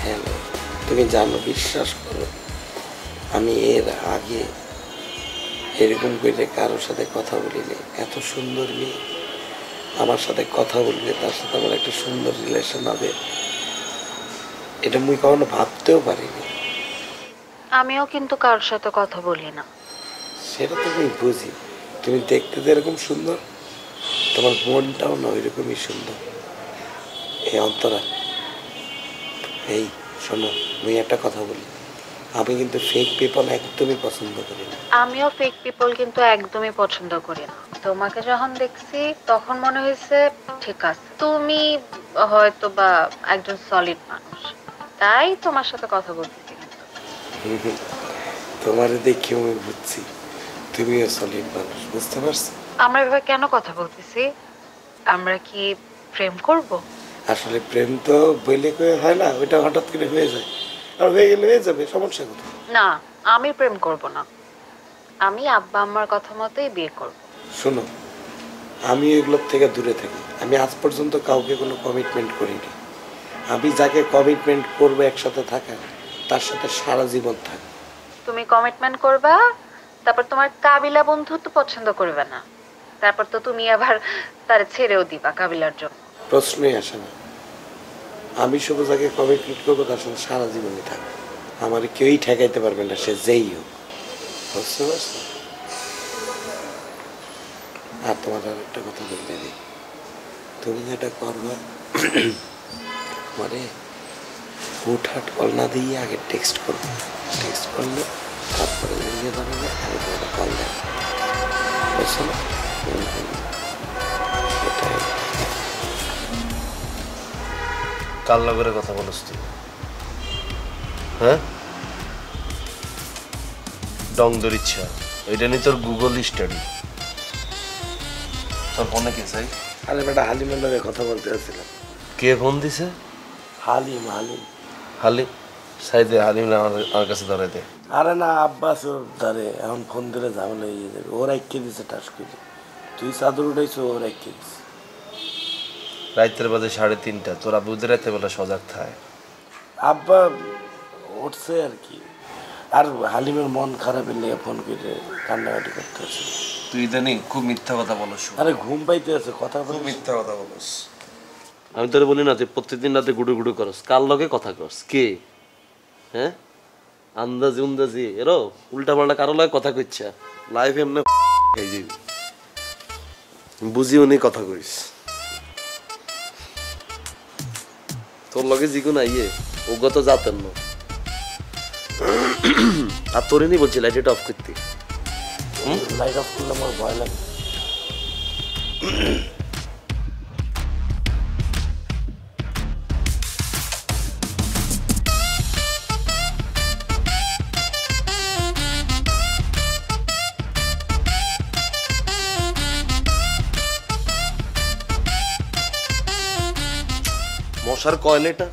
Hello, তুমি জানো, বিশ্বাস করো, আমি এর আগে এরকম করে কারোর সাথে কথা বলিনি। এত সুন্দর মেয়ে আমার সাথে কথা বললে, তার সাথে আমার একটা সুন্দর রিলেশন হবে, এটা মুই কখনো ভাবতেও পারিনি। আমিও কিন্তু কারোর সাথে কথা বলি না। সেটা তো আমি বুঝি, তুমি দেখতে তো এরকম সুন্দর, তোমার মনটাও না ওইরকমই সুন্দর। এই অন্তরা, এই শোনো, মুই একটা কথা বলি, আমি কিন্তু ফেক পিপল একদমই পছন্দ করি না। আমিও ফেক পিপল কিন্তু একদমই পছন্দ করি না। তোমাকে যখন দেখছি তখন মনে হয়েছে ঠিক আছে, তুমি হয়তো বা একজন সলিড মানুষ, তাই তোমার সাথে কথা বলতেছি। কিন্তু তোমারে দেখে আমি বুঝছি তুমিও সলিড মানুষ, বুঝতে পারছি। আমরা এভাবে কেন কথা বলতেছি? আমরা কি প্রেম করব? আসলে প্রেম তো বইলে কয়ে হয় না, ওইটা হঠাৎ করে হয়ে যায়, আর হয়ে গেলে হয়ে যাবে, সমস্যা কোথায়? না, আমি প্রেম করব না। আমি আব্বা আম্মার কথা মতোই বিয়ে করব। শোনো, আমি এগুলোর থেকে দূরে থাকি। আমি আজ পর্যন্ত কাউকে কোনো কমিটমেন্ট করিনি। আমি যাকে কমিটমেন্ট করবো একসাথে থাকা, তার সাথে সারা জীবন থাকবো। তুমি কমিটমেন্ট করবা, তারপর তোমার কাবিলা বন্ধু তো পছন্দ করবে না, তারপর তো তুমি আবার তারে ছেড়েও দিবা কাবিলার জন্য। প্রশ্নই আসে না। আমি শুধু যাকে কমিটমেন্ট করবো তার সাথে সারা জীবনই থাকবো। আমার কেউই ঠেকাইতে পারবে না, সে যেই হোক, বুঝতে পারছো? আর তোমার আর একটা কথা বলতে দিই, তুমি যেটা করবা, মানে হুটহাট কল না দিয়ে আগে টেক্সট করবো। টেক্সট করলে তারপরে নিয়ে দাঁড়াবে, আমি তোমাকে কল দেবো, বুঝছো না? সেটাই। কার লগের কথা বলছ তুই? হ্যাঁ, ডং দরিচ্ছা, এটা নিয়ে তোর গুগল স্টাডি। তোর ফোনে কে চাই? আরে বেটা, হালিমের লগে কথা বলতে আসছিলাম। কে ফোন দিছে? হালিম, হালিম। হালিম? সাইদে হালিম আমার কাছে ধরে দে। আরে না, আব্বাস ওর ধরে, এখন ফোন দিলে ঝামেলা হয়ে যাবে। ওর একে দিছে টাস করে, তুই চাদর উঠাইছো, ওর একে দিছে। রাইতের বাজে 3:30, তোরা বুঝে রাতে বেলা সজাগ থায়। আব্বা উঠছে আর কি, আর হালিমের মন খারাপের লেগে ফোন করে কান্নাকাটি করতে আছে। তুই ইদানিং খুব মিথ্যা কথা বলস। আরে ঘুম পাইতে আছে, কথা খুব বলে। মিথ্যা কথা বলস। আমি তোরে বলি না যে প্রত্যেকদিন রাতে গুডু গুডু করস, কার লগে কথা করস? কে? হ্যাঁ, আন্দাজি উন্দাজি এরো উল্টা পাল্টা কারো লগে কথা কইছা, লাইফ এমনি এই যে বুঝিও নি কথা কইস। তোর লগে জিগুন আইয়ে ওগো তো যাতেন না। আর তোরে নি বলছি লাইট অফ করতে। লাইট অফ করলে আমার ভয় লাগে। মশার কয়েল এটা।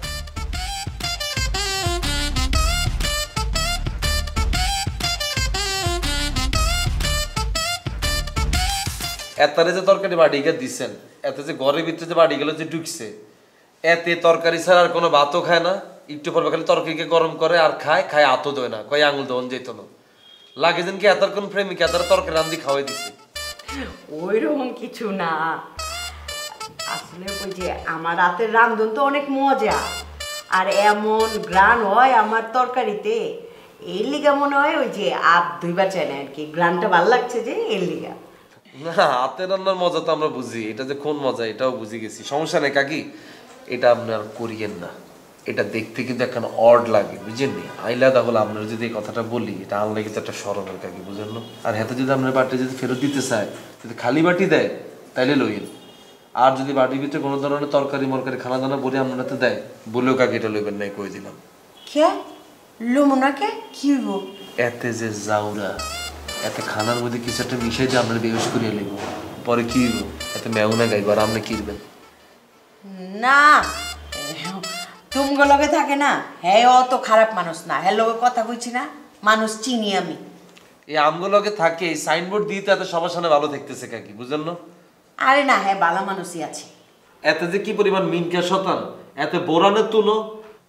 এতারে যে তরকারি বাড়িকে দিচ্ছেন, এতে যে ঘরের ভিতরে যে বাড়িগুলো যে ঢুকছে, এতে তরকারি ছাড়া আর কোনো ভাতও খায় না। একটু পর খালি তরকারিকে গরম করে আর খায়, খায় আতো দেয় না, কয় আঙুল দেওয়ান যেত না। লাগে যেন কি এতার কোন প্রেমিকা এতার তরকারি রান্ধি খাওয়াই দিছে। ওইরকম কিছু না, আসলে ওই যে আমার রাতের রান্ধন তো অনেক মজা, আর এমন গ্রান হয় আমার তরকারিতে, এর লিগা মনে হয় ওই যে আপ দুইবার চাই না আর কি, গ্রানটা ভালো লাগছে যে এর লিগা। না, হাতে রান্নার মজা তো আমরা বুঝি, এটা যে কোন মজা এটাও বুঝি গেছি। সমস্যা নেই কাকি, এটা আপনার করিয়েন না। এটা দেখতে কিন্তু এখন অড লাগে, বুঝেন নি? আইলা তাহলে আপনার যদি এই কথাটা বলি, এটা আনলে কিন্তু একটা সরমের কাকি, বুঝেন না? আর হাতে যদি আপনার বাটি যদি ফেরত দিতে চায়, যদি খালি বাটি দেয় তাইলে লইয়েন। আর যদি বাটির ভিতরে কোনো ধরনের তরকারি মরকারি খানা দানা বলে আপনার হাতে দেয়, বলেও কাকি এটা লইবেন নাই, কই দিলাম। কে লুমুনাকে কি হইব? এতে যে জাউরা, এতে খানার মধ্যে কিছু একটা মিশাই দিয়ে আমরা বেশ করিয়ে নেব, পরে কি হইব? এতে মেউনা গাইব, আর আপনি কি দিবেন? না, তুমগো লগে থাকে না, হ্যাঁ অত খারাপ মানুষ না, হ্যাঁ লগে কথা কইছি না, মানুষ চিনি আমি। এই আমগুলোকে থাকে সাইনবোর্ড দিতে এত সবার সামনে ভালো দেখতেছে কাকি, বুঝলেন না? আরে না, হ্যাঁ ভালো মানুষই আছে। এতে যে কি পরিমাণ মিনকা শতান, এতে বোরানের তুলো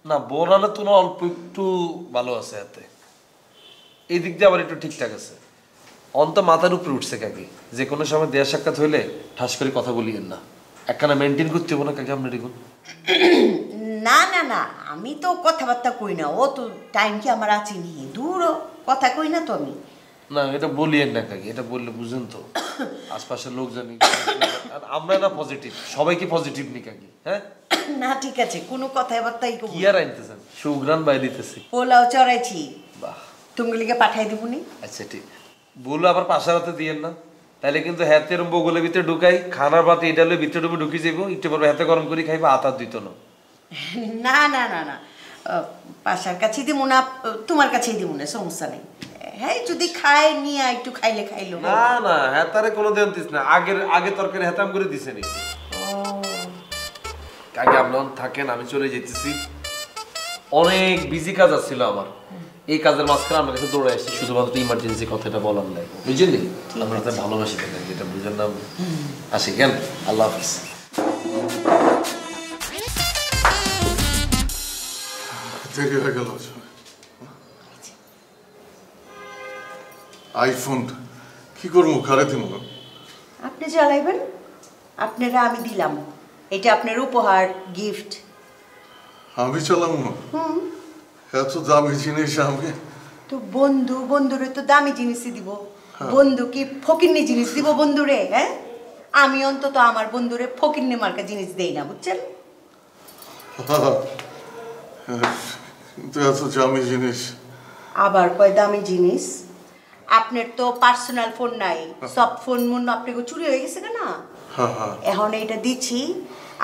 না বোরানোর তুলনা অল্প একটু ভালো আছে এতে, এই দিক দিয়ে আবার একটু ঠিকঠাক আছে। অন্ত মাথার উপরে উঠছে কাকি, যে কোনো সময় দেয়া সাক্ষাৎ হইলে ঠাস করে কথা বলিয়েন না, একখানা মেনটেন করতে হবো না কাকি আপনার এগুলো। না না না, আমি তো কথাবার্তা কই না, ও তো টাইম কি আমার আছে নি, দূর কথা কই না তো আমি। না এটা বলিয়েন না কাকি, এটা বললে বুঝেন তো আশপাশের লোক জানি। আর আমরা না পজিটিভ, সবাই কি পজিটিভ নি কাকি? হ্যাঁ না ঠিক আছে, কোনো কথাবার্তাই কি আর আনতেছেন, সুগ্রান বাইলিতেছি। পোলাও চড়াইছি, বাহ তুমি লিখে পাঠাই দিবনি। আচ্ছা ঠিক, বললো আবার পাশার হাতে দিয়েন না, তাহলে কিন্তু হাতের বগলের ভিতরে ঢুকাই খানার পাতে এটা হলে ভিতরে ডুবে ঢুকে যাবো, একটু পর হাতে গরম করে খাইবো, আতার দিত না। না না না না, পাশার কাছেই দিব না, তোমার কাছেই দিব না, সমস্যা নেই। হ্যাঁ যদি খায় নিয়ে একটু খাইলে খাইলো। না না হেতারে কোনো দেন দিস না, আগে তরকারি হেতাম করে দিছে নি। কাকে আপনার থাকেন, আমি চলে যেতেছি, অনেক বিজি কাজ আসছিল আমার, এই কাজের মাঝখানে আমার কাছে দৌড়ে আসছি শুধুমাত্র ইমার্জেন্সি কথাটা বলার নাই, বুঝলি? আমরা তো ভালোবাসি থাকেন, যেটা বুঝেন না আসি কেন। আল্লাহ হাফিজ। দেরি হয়ে গেল, আইফোন কি করবো, কারে দিব? আপনি চালাইবেন, আপনারা আমি দিলাম, এটা আপনার উপহার গিফট। আমি চালাম না, এত দামি জিনিস আমি। তো বন্ধুরে তো দামি জিনিসই দিব, বন্ধু কি ফকিন্নি জিনিস দিব বন্ধুরে? হ্যাঁ আমি অন্তত আমার বন্ধুরে ফকিন্নি মার্কা জিনিস দেই না, বুঝছেন? কিন্তু এত দামি জিনিস আবার কয় দামি জিনিস? আপনার তো পার্সোনাল ফোন নাই, সব ফোন মন আপনাকে চুরি হয়ে গেছে না। এখন এইটা দিচ্ছি,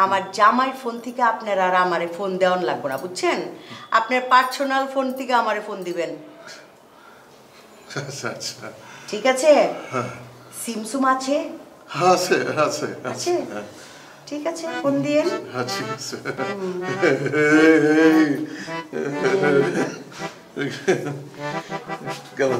আমার জামাই ফোন থেকে আপনার আর আমারে ফোন দেওয়ান লাগবে না, বুঝছেন? আপনার পার্সোনাল ফোন থেকে আমারে ফোন দিবেন। আচ্ছা আচ্ছা ঠিক আছে? সিমসুম আছে? আছে আছে আছে, ঠিক আছে, ফোন দিয়েন। ঠিক আছে। গেল।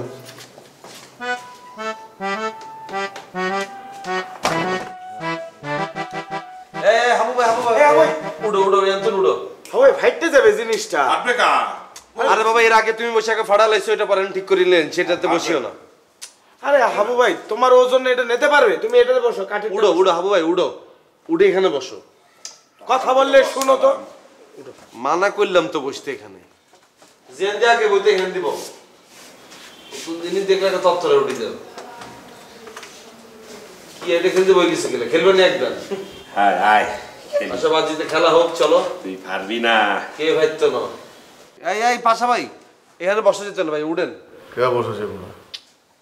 আরে বাবা এর আগে তুমি বসে ফাড়া লাইছো, এটা পারেন ঠিক করিলেন, সেটাতে বসিও না। আরে হাবু ভাই তোমার ওজন এটা নিতে পারবে, তুমি এটাতে বসো, কাঠে উড়ো উড়ো হাবু ভাই উড়ো, উঠে এখানে বসো। কথা বললে শুনো তো। মানা করলাম তো বসতে এখানে, জেন দিয়ে আগে বইতে এখানে দিব, কোন জিনিস দেখলে একটা তত্ত্বরে উঠে যাবে। কি এটা খেলতে বই গেছে গেলে খেলবে না একদম? হাই হাই, আচ্ছা বাজিতে খেলা হোক, চলো। তুই পারবি না। কে ভাইতো না? এই পাশা ভাই এখানে বসা যেত না ভাই, উঠেন। কে বসে যাবো না?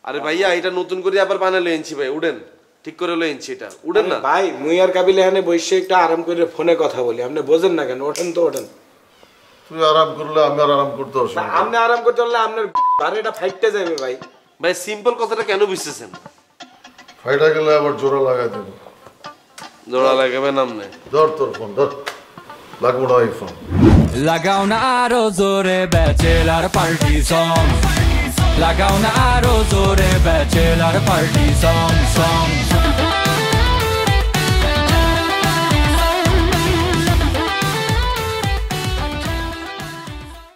আরে ভাইয়া এটা নতুন করে আবার বানালে এনেছি ভাই, উঠেন, ঠিক করে লইছি এটা, উঠেন না। ভাই মুই আর কাবিল এখানে বসে একটু আরাম করে ফোনে কথা বলি, আপনি বোঝেন না কেন? ওঠেন তো ওঠেন। তুই আরাম করলে আমি আর আরাম করতে না, আপনি আরাম করতে পারলে আপনার বাড়িটা ফাইটতে যাবে ভাই। ভাই সিম্পল কথাটা কেন বুঝতেছেন? ফাইটা গেলে আবার জোড়া লাগাই দেবো। জোড়া লাগাবে নামনে, ধর তোর ফোন ধর, লাগবো না এই ফোন। লাগাও না আরো জোরে ব্যাচেলার পার্টি সং, লাগাও না আরো জোরে ব্যাচেলার পার্টি সং সং।